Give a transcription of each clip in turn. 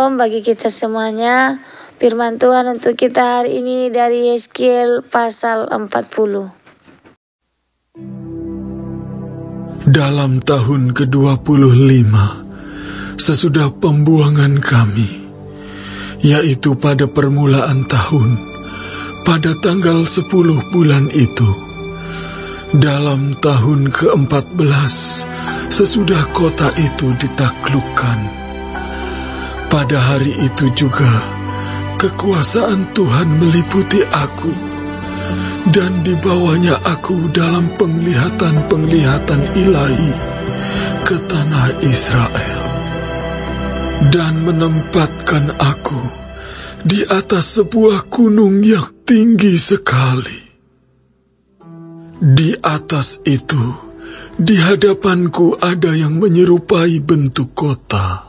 Bagi kita semuanya, firman Tuhan untuk kita hari ini dari Yeskiel pasal 40. Dalam tahun ke-25, sesudah pembuangan kami, yaitu pada permulaan tahun, pada tanggal 10 bulan itu, dalam tahun ke-14, sesudah kota itu ditaklukkan, pada hari itu juga, kekuasaan Tuhan meliputi aku, dan dibawanya aku dalam penglihatan-penglihatan ilahi ke tanah Israel, dan menempatkan aku di atas sebuah gunung yang tinggi sekali. Di atas itu, di hadapanku ada yang menyerupai bentuk kota.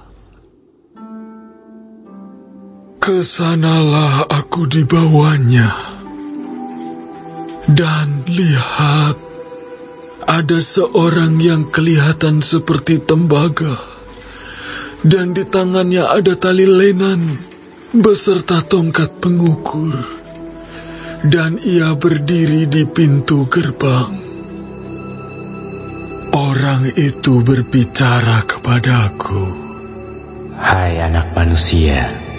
Kesanalah aku dibawanya, dan lihat, ada seorang yang kelihatan seperti tembaga, dan di tangannya ada tali lenan beserta tongkat pengukur, dan ia berdiri di pintu gerbang. Orang itu berbicara kepadaku, "Hai anak manusia,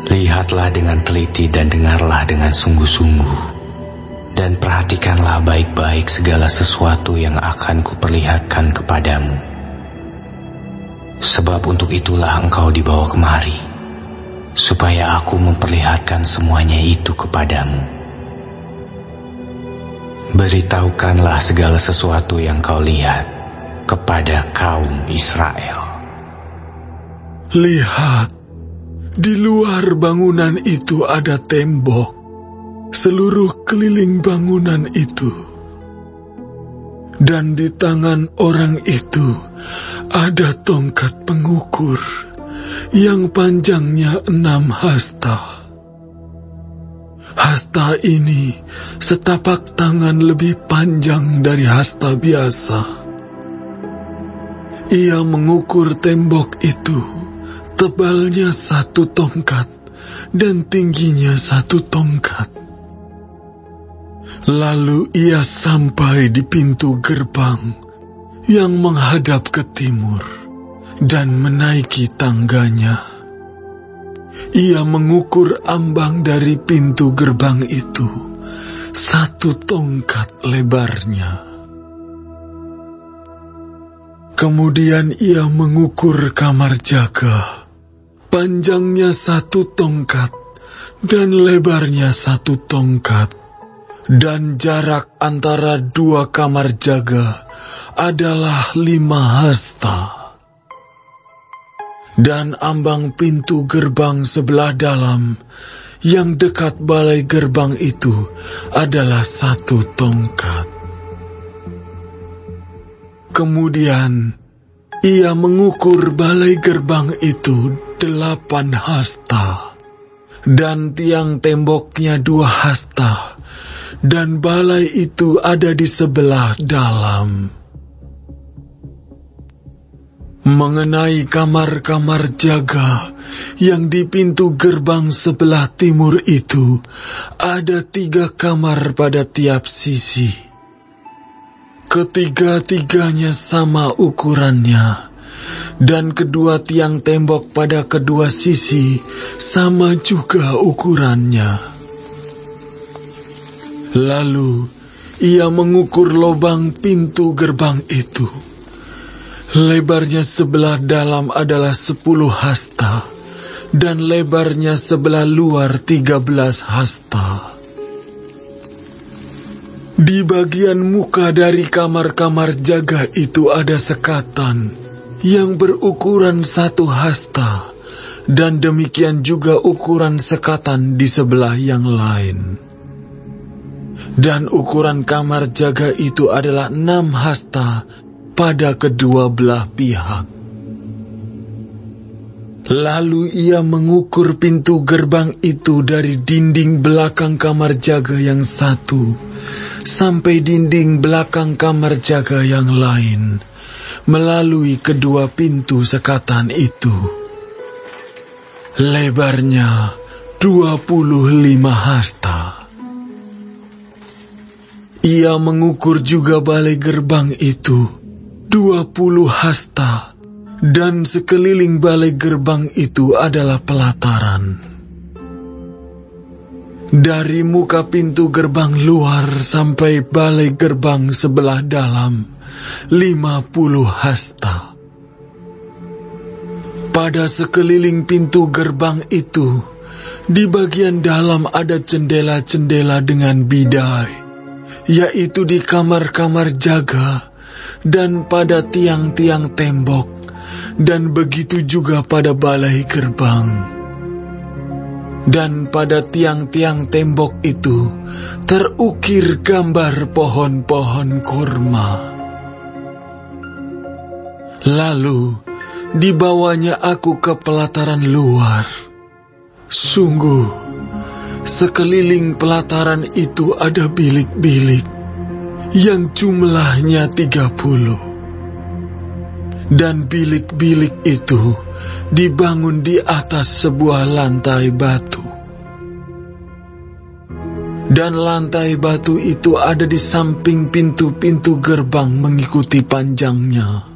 lihatlah dengan teliti dan dengarlah dengan sungguh-sungguh, dan perhatikanlah baik-baik segala sesuatu yang akan kuperlihatkan kepadamu. Sebab untuk itulah engkau dibawa kemari, supaya aku memperlihatkan semuanya itu kepadamu. Beritahukanlah segala sesuatu yang kau lihat kepada kaum Israel." Lihat, di luar bangunan itu ada tembok, seluruh keliling bangunan itu. Dan di tangan orang itu ada tongkat pengukur yang panjangnya 6 hasta. Hasta ini setapak tangan lebih panjang dari hasta biasa. Ia mengukur tembok itu, tebalnya 1 tongkat dan tingginya 1 tongkat. Lalu ia sampai di pintu gerbang yang menghadap ke timur dan menaiki tangganya. Ia mengukur ambang dari pintu gerbang itu, 1 tongkat lebarnya. Kemudian ia mengukur kamar jaga, panjangnya 1 tongkat dan lebarnya 1 tongkat, dan jarak antara 2 kamar jaga adalah 5 hasta. Dan ambang pintu gerbang sebelah dalam yang dekat balai gerbang itu adalah 1 tongkat. Kemudian ia mengukur balai gerbang itu 8 hasta, dan tiang temboknya 2 hasta, dan balai itu ada di sebelah dalam. Mengenai kamar-kamar jaga yang di pintu gerbang sebelah timur itu, ada 3 kamar pada tiap sisi. Ketiga-tiganya sama ukurannya, dan kedua tiang tembok pada kedua sisi sama juga ukurannya. Lalu ia mengukur lubang pintu gerbang itu. Lebarnya sebelah dalam adalah 10 hasta, dan lebarnya sebelah luar 13 hasta. Di bagian muka dari kamar-kamar jaga itu ada sekatan yang berukuran 1 hasta, dan demikian juga ukuran sekatan di sebelah yang lain. Dan ukuran kamar jaga itu adalah 6 hasta pada kedua belah pihak. Lalu ia mengukur pintu gerbang itu dari dinding belakang kamar jaga yang 1 sampai dinding belakang kamar jaga yang lain, melalui kedua pintu sekatan itu. lebarnya 25 hasta. Ia mengukur juga balai gerbang itu 20 hasta, dan sekeliling balai gerbang itu adalah pelataran. Dari muka pintu gerbang luar sampai balai gerbang sebelah dalam 50 hasta. Pada sekeliling pintu gerbang itu, di bagian dalam ada jendela-jendela dengan bidai, yaitu di kamar-kamar jaga dan pada tiang-tiang tembok, dan begitu juga pada balai gerbang. Dan pada tiang-tiang tembok itu terukir gambar pohon-pohon kurma. Lalu dibawanya aku ke pelataran luar. Sungguh, sekeliling pelataran itu ada bilik-bilik yang jumlahnya 30. Dan bilik-bilik itu dibangun di atas sebuah lantai batu. Dan lantai batu itu ada di samping pintu-pintu gerbang mengikuti panjangnya.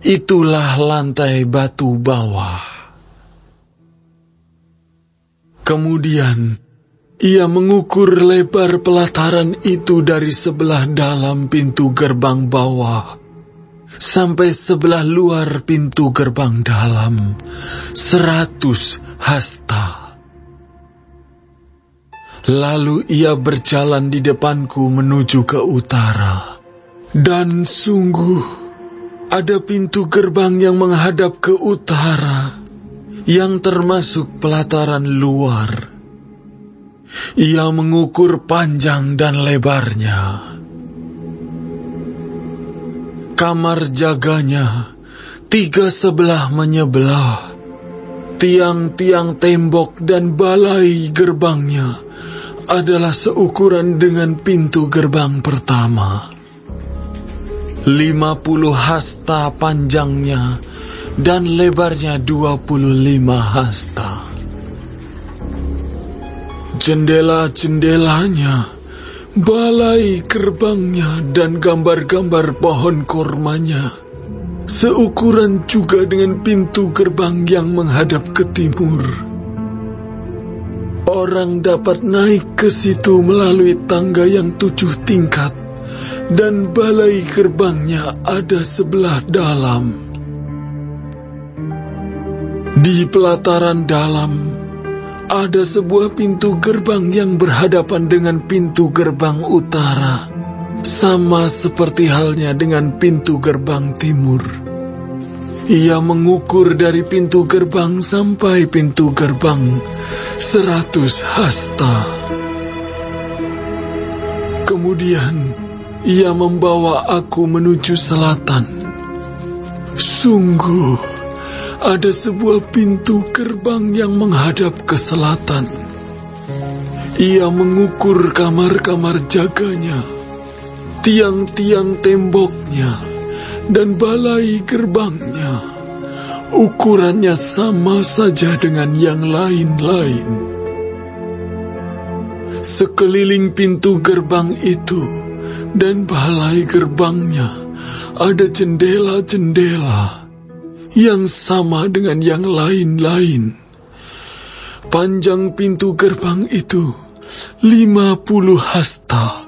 Itulah lantai batu bawah. Kemudian ia mengukur lebar pelataran itu dari sebelah dalam pintu gerbang bawah sampai sebelah luar pintu gerbang dalam 100 hasta. Lalu ia berjalan di depanku menuju ke utara. Dan sungguh, ada pintu gerbang yang menghadap ke utara, yang termasuk pelataran luar. Ia mengukur panjang dan lebarnya. Kamar jaganya 3 sebelah menyebelah. Tiang-tiang tembok dan balai gerbangnya adalah seukuran dengan pintu gerbang pertama. 50 hasta panjangnya dan lebarnya 25 hasta. Jendela-jendelanya, balai gerbangnya dan gambar-gambar pohon kormanya seukuran juga dengan pintu gerbang yang menghadap ke timur. Orang dapat naik ke situ melalui tangga yang 7 tingkat, dan balai gerbangnya ada sebelah dalam. Di pelataran dalam ada sebuah pintu gerbang yang berhadapan dengan pintu gerbang utara, sama seperti halnya dengan pintu gerbang timur. Ia mengukur dari pintu gerbang sampai pintu gerbang 100 hasta. Kemudian ia membawa aku menuju selatan. Sungguh, ada sebuah pintu gerbang yang menghadap ke selatan. Ia mengukur kamar-kamar jaganya, tiang-tiang temboknya, dan balai gerbangnya. Ukurannya sama saja dengan yang lain-lain. Sekeliling pintu gerbang itu dan balai gerbangnya ada jendela-jendela yang sama dengan yang lain-lain. Panjang pintu gerbang itu 50 hasta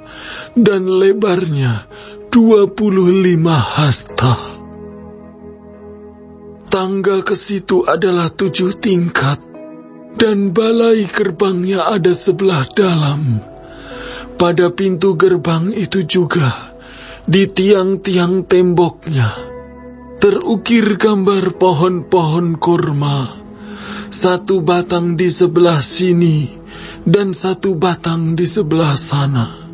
dan lebarnya 25 hasta. Tangga ke situ adalah 7 tingkat, dan balai gerbangnya ada sebelah dalam. Pada pintu gerbang itu juga, di tiang-tiang temboknya, terukir gambar pohon-pohon kurma, 1 batang di sebelah sini dan 1 batang di sebelah sana.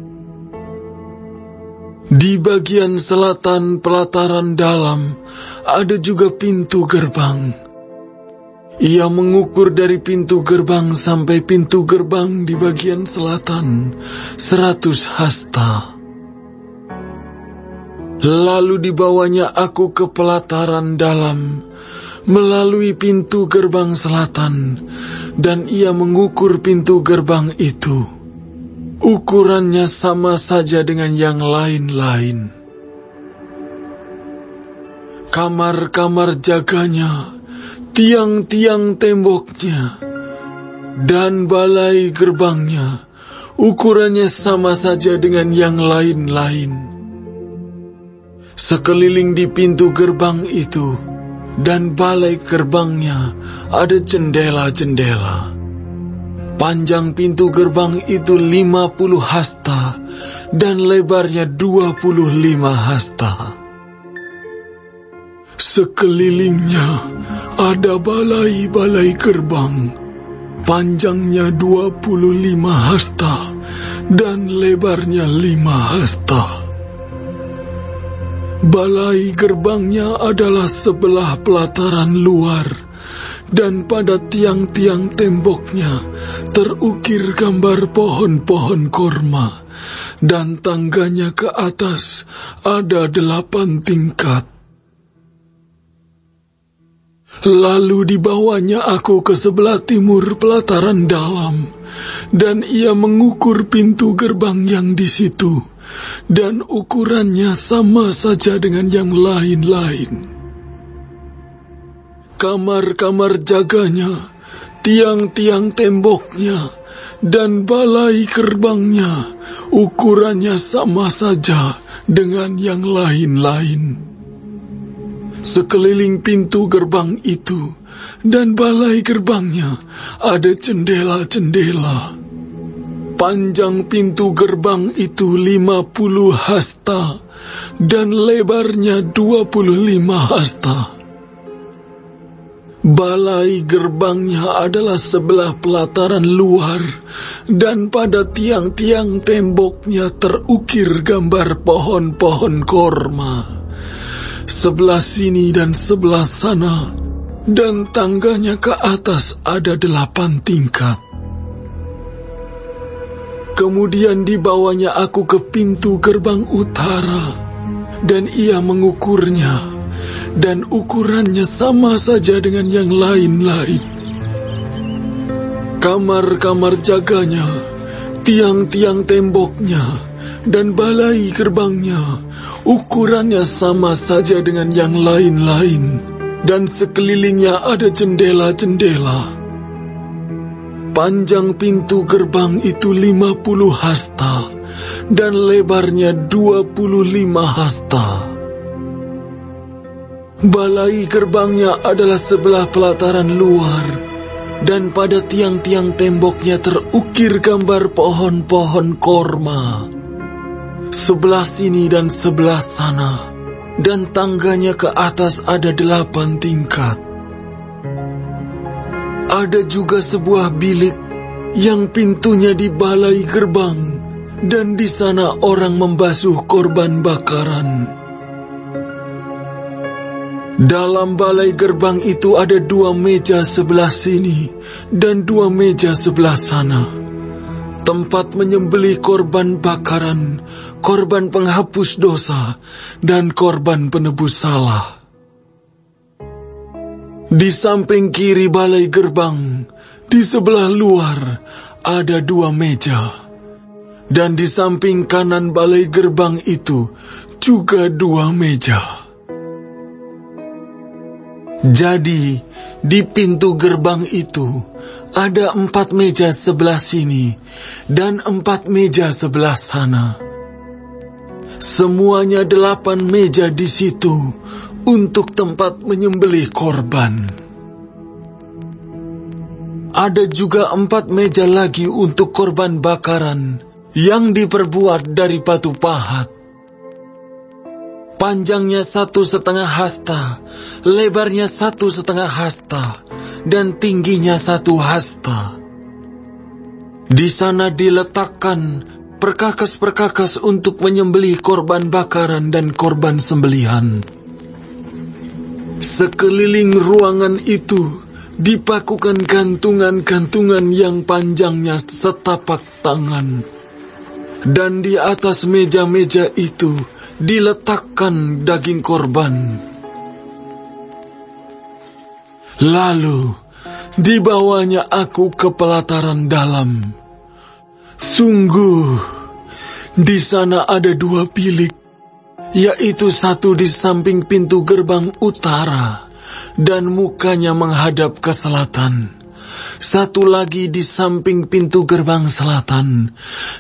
Di bagian selatan pelataran dalam ada juga pintu gerbang. Ia mengukur dari pintu gerbang sampai pintu gerbang di bagian selatan 100 hasta. Lalu dibawanya aku ke pelataran dalam melalui pintu gerbang selatan, dan ia mengukur pintu gerbang itu. Ukurannya sama saja dengan yang lain-lain. Kamar-kamar jaganya, tiang-tiang temboknya, dan balai gerbangnya, ukurannya sama saja dengan yang lain-lain. Sekeliling di pintu gerbang itu dan balai gerbangnya ada jendela-jendela. Panjang pintu gerbang itu 50 hasta dan lebarnya 25 hasta. Sekelilingnya ada balai-balai gerbang, panjangnya 25 hasta dan lebarnya 5 hasta. Balai gerbangnya adalah sebelah pelataran luar, dan pada tiang-tiang temboknya terukir gambar pohon-pohon korma, dan tangganya ke atas ada 8 tingkat. Lalu dibawanya aku ke sebelah timur pelataran dalam, dan ia mengukur pintu gerbang yang di situ, dan ukurannya sama saja dengan yang lain-lain. Kamar-kamar jaganya, tiang-tiang temboknya, dan balai gerbangnya, ukurannya sama saja dengan yang lain-lain. Sekeliling pintu gerbang itu dan balai gerbangnya ada jendela-jendela. Panjang pintu gerbang itu 50 hasta dan lebarnya 25 hasta. Balai gerbangnya adalah sebelah pelataran luar, dan pada tiang-tiang temboknya terukir gambar pohon-pohon korma. Sebelah sini dan sebelah sana, dan tangganya ke atas ada 8 tingkat. Kemudian dibawanya aku ke pintu gerbang utara, dan ia mengukurnya, dan ukurannya sama saja dengan yang lain-lain. Kamar-kamar jaganya, tiang-tiang temboknya, dan balai gerbangnya, ukurannya sama saja dengan yang lain-lain, dan sekelilingnya ada jendela-jendela. Panjang pintu gerbang itu 50 hasta, dan lebarnya 25 hasta. Balai gerbangnya adalah sebelah pelataran luar, dan pada tiang-tiang temboknya terukir gambar pohon-pohon korma. Sebelah sini dan sebelah sana, dan tangganya ke atas ada 8 tingkat. Ada juga sebuah bilik yang pintunya di balai gerbang, dan di sana orang membasuh korban bakaran. Dalam balai gerbang itu ada 2 meja sebelah sini dan 2 meja sebelah sana, tempat menyembelih korban bakaran, korban penghapus dosa, dan korban penebus salah. Di samping kiri balai gerbang, di sebelah luar, ada 2 meja. Dan di samping kanan balai gerbang itu, juga 2 meja. Jadi, di pintu gerbang itu, ada 4 meja sebelah sini, dan 4 meja sebelah sana. Semuanya 8 meja di situ, untuk tempat menyembelih korban. Ada juga 4 meja lagi untuk korban bakaran yang diperbuat dari batu pahat. Panjangnya 1,5 hasta, lebarnya 1,5 hasta, dan tingginya 1 hasta. Di sana diletakkan perkakas-perkakas untuk menyembelih korban bakaran dan korban sembelihan. Sekeliling ruangan itu dipakukan gantungan-gantungan yang panjangnya setapak tangan. Dan di atas meja-meja itu diletakkan daging korban. Lalu dibawanya aku ke pelataran dalam. Sungguh, di sana ada 2 bilik, yaitu satu di samping pintu gerbang utara dan mukanya menghadap ke selatan. Satu lagi di samping pintu gerbang selatan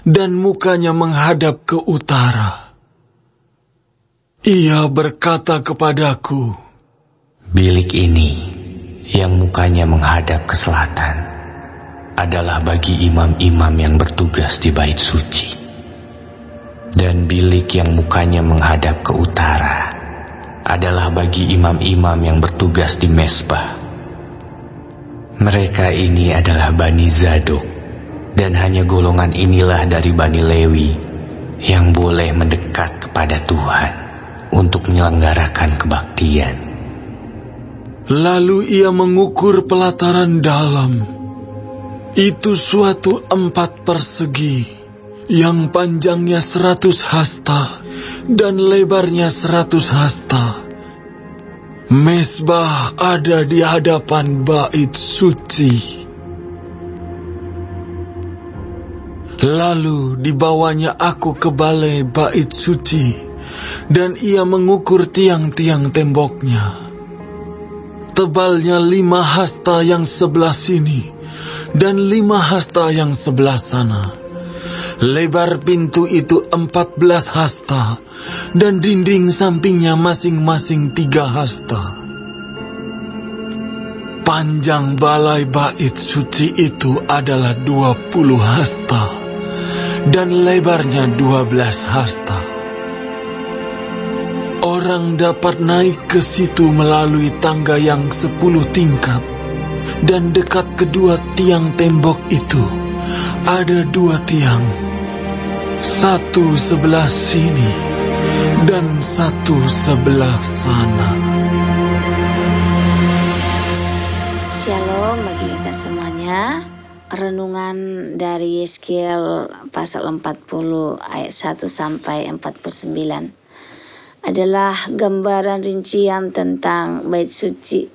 dan mukanya menghadap ke utara. Ia berkata kepadaku, Bilik ini yang mukanya menghadap ke selatan adalah bagi imam-imam yang bertugas di bait suci. Dan bilik yang mukanya menghadap ke utara adalah bagi imam-imam yang bertugas di mezbah. Mereka ini adalah Bani Zadok, dan hanya golongan inilah dari Bani Lewi yang boleh mendekat kepada Tuhan untuk menyelenggarakan kebaktian. Lalu ia mengukur pelataran dalam. Itu suatu 4 persegi, yang panjangnya 100 hasta dan lebarnya 100 hasta. Mezbah ada di hadapan bait suci. Lalu dibawanya aku ke balai bait suci, dan ia mengukur tiang-tiang temboknya. Tebalnya 5 hasta yang sebelah sini, dan 5 hasta yang sebelah sana. Lebar pintu itu 14 hasta, dan dinding sampingnya masing-masing 3 hasta. Panjang balai bait suci itu adalah 20 hasta, dan lebarnya 12 hasta. Orang dapat naik ke situ melalui tangga yang 10 tingkat, dan dekat kedua tiang tembok itu ada 2 tiang, satu sebelah sini dan satu sebelah sana. Shalom bagi kita semuanya. Renungan dari Yeskiel pasal 40 ayat 1 sampai 49 adalah gambaran rincian tentang bait suci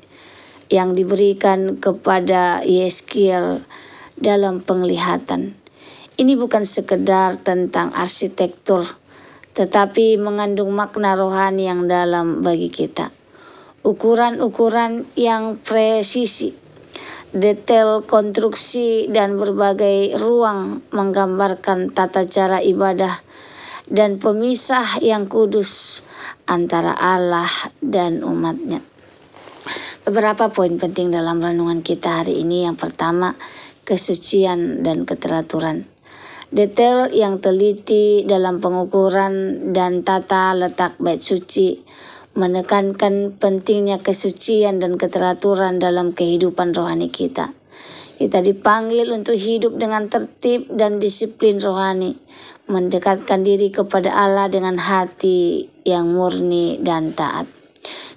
yang diberikan kepada Yeskiel dalam penglihatan. Ini bukan sekedar tentang arsitektur, tetapi mengandung makna rohani yang dalam bagi kita. Ukuran-ukuran yang presisi, detail konstruksi dan berbagai ruang menggambarkan tata cara ibadah dan pemisah yang kudus antara Allah dan umatnya. Beberapa poin penting dalam renungan kita hari ini. Yang pertama, kesucian dan keteraturan. Detail yang teliti dalam pengukuran dan tata letak bait suci menekankan pentingnya kesucian dan keteraturan dalam kehidupan rohani kita. Kita dipanggil untuk hidup dengan tertib dan disiplin rohani, mendekatkan diri kepada Allah dengan hati yang murni dan taat.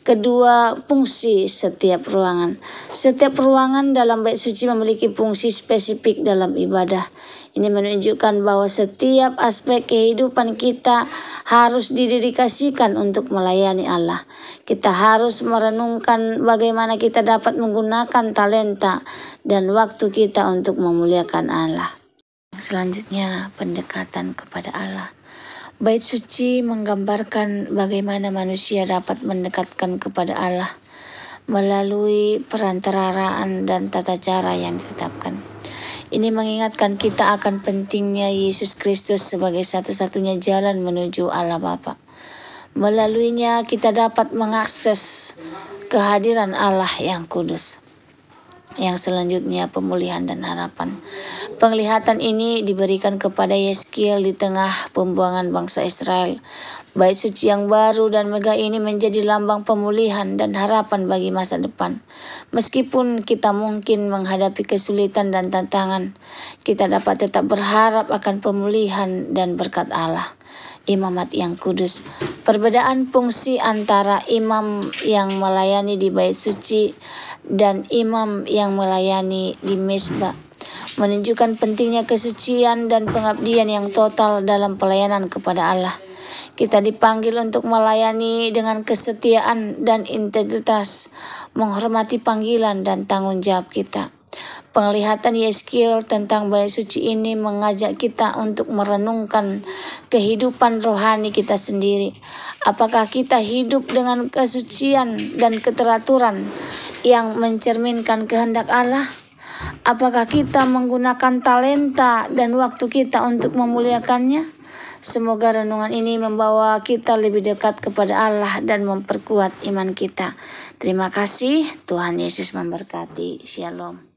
Kedua, fungsi setiap ruangan. Setiap ruangan dalam bait suci memiliki fungsi spesifik dalam ibadah. Ini menunjukkan bahwa setiap aspek kehidupan kita harus didedikasikan untuk melayani Allah. Kita harus merenungkan bagaimana kita dapat menggunakan talenta dan waktu kita untuk memuliakan Allah. Selanjutnya, pendekatan kepada Allah. Bait suci menggambarkan bagaimana manusia dapat mendekatkan kepada Allah melalui perantaraan dan tata cara yang ditetapkan. Ini mengingatkan kita akan pentingnya Yesus Kristus sebagai satu-satunya jalan menuju Allah Bapa. Melaluinya kita dapat mengakses kehadiran Allah yang kudus. Yang selanjutnya, pemulihan dan harapan. Penglihatan ini diberikan kepada Yeskiel di tengah pembuangan bangsa Israel. Bait suci yang baru dan megah ini menjadi lambang pemulihan dan harapan bagi masa depan. Meskipun kita mungkin menghadapi kesulitan dan tantangan, kita dapat tetap berharap akan pemulihan dan berkat Allah. Imamat yang kudus. Perbedaan fungsi antara imam yang melayani di bait suci dan imam yang melayani di mezbah menunjukkan pentingnya kesucian dan pengabdian yang total dalam pelayanan kepada Allah. Kita dipanggil untuk melayani dengan kesetiaan dan integritas, menghormati panggilan dan tanggung jawab kita. Penglihatan Yeskiel tentang bait suci ini mengajak kita untuk merenungkan kehidupan rohani kita sendiri. Apakah kita hidup dengan kesucian dan keteraturan yang mencerminkan kehendak Allah? Apakah kita menggunakan talenta dan waktu kita untuk memuliakannya? Semoga renungan ini membawa kita lebih dekat kepada Allah dan memperkuat iman kita. Terima kasih, Tuhan Yesus memberkati. Shalom.